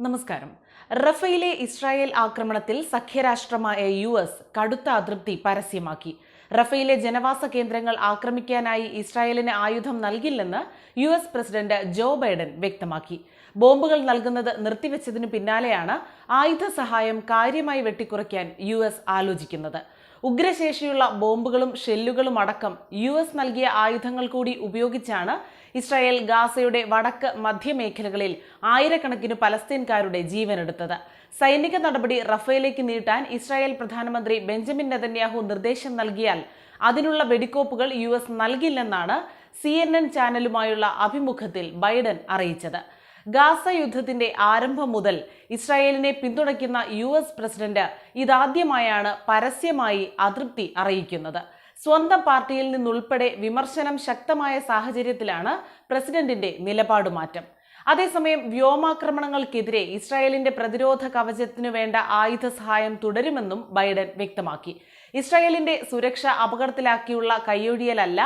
നമസ്കാരം. Raffaele Israel ആക്രമണത്തിൽ സഖ്യരാഷ്ട്രമായ US കടുത്ത അതൃപ്തി പരസ്യമാക്കി. റഫേലെ ജനവാസ കേന്ദ്രങ്ങൾ ആക്രമിക്കാനായി ഇസ്രായേലിന് ആയുധം നൽകില്ലെന്ന് US പ്രസിഡന്റ് ജോ ബൈഡൻ വ്യക്തമാക്കി. ബോംബുകൾ നൽകുന്നത് നിർത്തിവെച്ചതിനു പിന്നാലെയാണ് ആയുധ സഹായം കാര്യമായി വെട്ടിക്കുറയ്ക്കാൻ US ആലോചിക്കുന്നത്. ഉഗ്രശേഷിയുള്ള ബോംബുകളും ഷെല്ലുകളും അടക്കം US നൽകിയ ആയുധങ്ങൾ കൂടി ഉപയോഗിച്ചാണ് ഇസ്രായേൽ ഗാസയുടെ വടക്ക് മധ്യമേഖലകളിൽ ആയിരക്കണക്കിന് പലസ്തീൻകാരുടെ ജീവനെടുത്തത്. സൈനിക നടപടി റഫേലേക്ക് നീട്ടാൻ ഇസ്രായേൽ പ്രധാനമന്ത്രി ബെഞ്ചമിൻ നെതന്യാഹു നിർദ്ദേശം നൽകിയാൽ അതിനുള്ള വെടിക്കോപ്പുകൾ US നൽകില്ലെന്നാണ് CNN ചാനലുമായുള്ള അഭിമുഖത്തിൽ ബൈഡൻ അറിയിച്ചത്. ഗാസ യുദ്ധത്തിന്റെ ആരംഭം മുതൽ ഇസ്രായേലിനെ പിന്തുണയ്ക്കുന്ന US പ്രസിഡന്റ് ഇതാദ്യമായാണ് പരസ്യമായി അതൃപ്തി അറിയിക്കുന്നത്. സ്വന്തം പാർട്ടിയിൽ നിന്നുൾപ്പെടെ വിമർശനം ശക്തമായ സാഹചര്യത്തിലാണ് പ്രസിഡന്റിന്റെ നിലപാടുമാറ്റം. അതേസമയം വ്യോമാക്രമണങ്ങൾക്കെതിരെ ഇസ്രായേലിന്റെ പ്രതിരോധ കവചത്തിനു വേണ്ട ആയുധ സഹായം തുടരുമെന്നും ബൈഡൻ വ്യക്തമാക്കി. ഇസ്രായേലിന്റെ സുരക്ഷ അപകടത്തിലാക്കിയുള്ള കൈയൊഴിയലല്ല,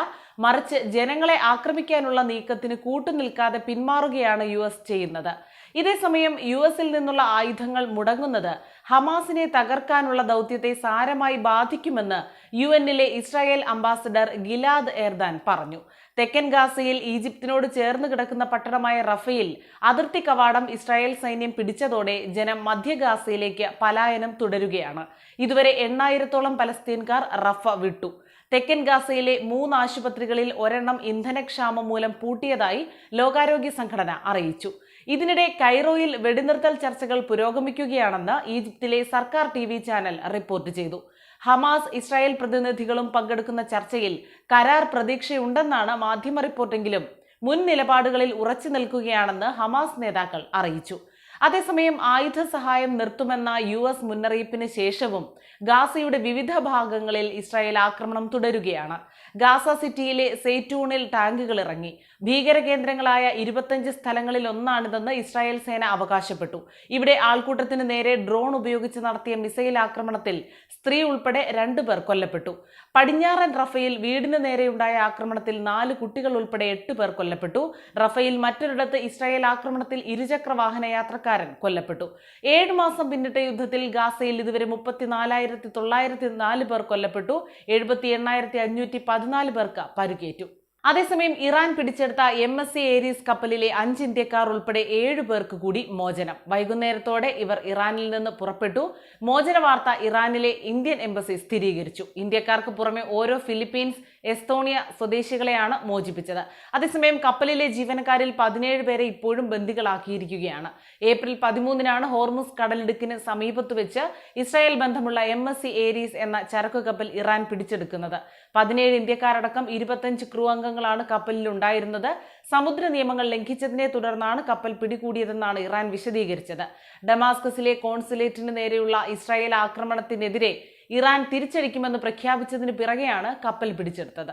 മറിച്ച് ജനങ്ങളെ ആക്രമിക്കാനുള്ള നീക്കത്തിന് കൂട്ടുനിൽക്കാതെ പിന്മാറുകയാണ് US ചെയ്യുന്നത്. ഇതേസമയം US-ൽ നിന്നുള്ള ആയുധങ്ങൾ മുടങ്ങുന്നത് ഹമാസിനെ തകർക്കാനുള്ള ദൗത്യത്തെ സാരമായി ബാധിക്കുമെന്ന് UN-ലെ ഇസ്രായേൽ അംബാസഡർ ഗിലാദ് എർദാൻ പറഞ്ഞു. തെക്കൻ ഗാസയിൽ ഈജിപ്തിനോട് ചേർന്ന് കിടക്കുന്ന പട്ടണമായ റഫയിൽ അതിർത്തി കവാടം ഇസ്രായേൽ സൈന്യം പിടിച്ചതോടെ ജനം മധ്യ ഗാസയിലേക്ക് പലായനം തുടരുകയാണ്. ഇതുവരെ 8,000-ഓളം പലസ്തീൻകാർ റഫ വിട്ടു. തെക്കൻ ഗാസയിലെ 3 ആശുപത്രികളിൽ ഒരെണ്ണം ഇന്ധനക്ഷാമം മൂലം പൂട്ടിയതായി ലോകാരോഗ്യ സംഘടന അറിയിച്ചു. ഇതിനിടെ കൈറോയിൽ വെടിനിർത്തൽ ചർച്ചകൾ പുരോഗമിക്കുകയാണെന്ന് ഈജിപ്തിലെ സർക്കാർ TV ചാനൽ റിപ്പോർട്ട് ചെയ്തു. ഹമാസ്, ഇസ്രായേൽ പ്രതിനിധികളും പങ്കെടുക്കുന്ന ചർച്ചയിൽ കരാർ പ്രതീക്ഷയുണ്ടെന്നാണ് മാധ്യമ റിപ്പോർട്ടെങ്കിലും മുൻ നിലപാടുകളിൽ ഉറച്ചു നിൽക്കുകയാണെന്ന് ഹമാസ് നേതാക്കൾ അറിയിച്ചു. അതേസമയം ആയുധ സഹായം നിർത്തുമെന്ന US മുന്നറിയിപ്പിന് ശേഷവും ഗാസയുടെ വിവിധ ഭാഗങ്ങളിൽ ഇസ്രായേൽ ആക്രമണം തുടരുകയാണ്. ഗാസ സിറ്റിയിലെ സെയ്റ്റൂണിൽ ടാങ്കുകൾ ഇറങ്ങി. ഭീകര കേന്ദ്രങ്ങളായ 25 സ്ഥലങ്ങളിൽ ഒന്നാണിതെന്ന് ഇസ്രായേൽ സേന അവകാശപ്പെട്ടു. ഇവിടെ ആൾക്കൂട്ടത്തിന് നേരെ ഡ്രോൺ ഉപയോഗിച്ച് നടത്തിയ മിസൈൽ ആക്രമണത്തിൽ സ്ത്രീ ഉൾപ്പെടെ 2 പേർ കൊല്ലപ്പെട്ടു. പടിഞ്ഞാറൻ റഫയിൽ വീടിന് നേരെയുണ്ടായ ആക്രമണത്തിൽ 4 കുട്ടികൾ ഉൾപ്പെടെ 8 പേർ കൊല്ലപ്പെട്ടു. റഫയിൽ മറ്റൊരിടത്ത് ഇസ്രായേൽ ആക്രമണത്തിൽ ഇരുചക്ര വാഹന യാത്രക്കാരൻ കൊല്ലപ്പെട്ടു. 7 മാസം പിന്നിട്ട യുദ്ധത്തിൽ ഗാസയിൽ ഇതുവരെ 34,904 പേർ കൊല്ലപ്പെട്ടു. 78,514 പേർക്ക് പരിക്കേറ്റു. അതേസമയം ഇറാൻ പിടിച്ചെടുത്ത MSC ഏരീസ് കപ്പലിലെ 5 ഇന്ത്യക്കാർ ഉൾപ്പെടെ 7 പേർക്ക് കൂടി മോചനം. വൈകുന്നേരത്തോടെ ഇവർ ഇറാനിൽ നിന്ന് പുറപ്പെട്ടു. മോചന വാർത്ത ഇറാനിലെ ഇന്ത്യൻ എംബസി സ്ഥിരീകരിച്ചു. ഇന്ത്യക്കാർക്ക് പുറമെ ഓരോ ഫിലിപ്പീൻസ്, എസ്തോണിയ സ്വദേശികളെയാണ് മോചിപ്പിച്ചത്. അതേസമയം കപ്പലിലെ ജീവനക്കാരിൽ 17 പേരെ ഇപ്പോഴും ബന്ദികളാക്കിയിരിക്കുകയാണ്. ഏപ്രിൽ 13-നാണ് ഹോർമുസ് കടലിടുക്കിന് സമീപത്ത് വെച്ച് ഇസ്രായേൽ ബന്ധമുള്ള MSC ഏരീസ് എന്ന ചരക്കു കപ്പൽ ഇറാൻ പിടിച്ചെടുക്കുന്നത്. 17 ഇന്ത്യക്കാരടക്കം 25 ക്രൂ അംഗങ്ങളാണ് കപ്പലിൽ ഉണ്ടായിരുന്നത്. സമുദ്ര നിയമങ്ങൾ ലംഘിച്ചതിനെ തുടർന്നാണ് കപ്പൽ പിടികൂടിയതെന്നാണ് ഇറാൻ വിശദീകരിച്ചത്. ഡമാസ്കസിലെ കോൺസുലേറ്റിന് നേരെയുള്ള ഇസ്രായേൽ ആക്രമണത്തിനെതിരെ ഇറാൻ തിരിച്ചടിക്കുമെന്ന് പ്രഖ്യാപിച്ചതിന് പിറകെയാണ് കപ്പൽ പിടിച്ചെടുത്തത്.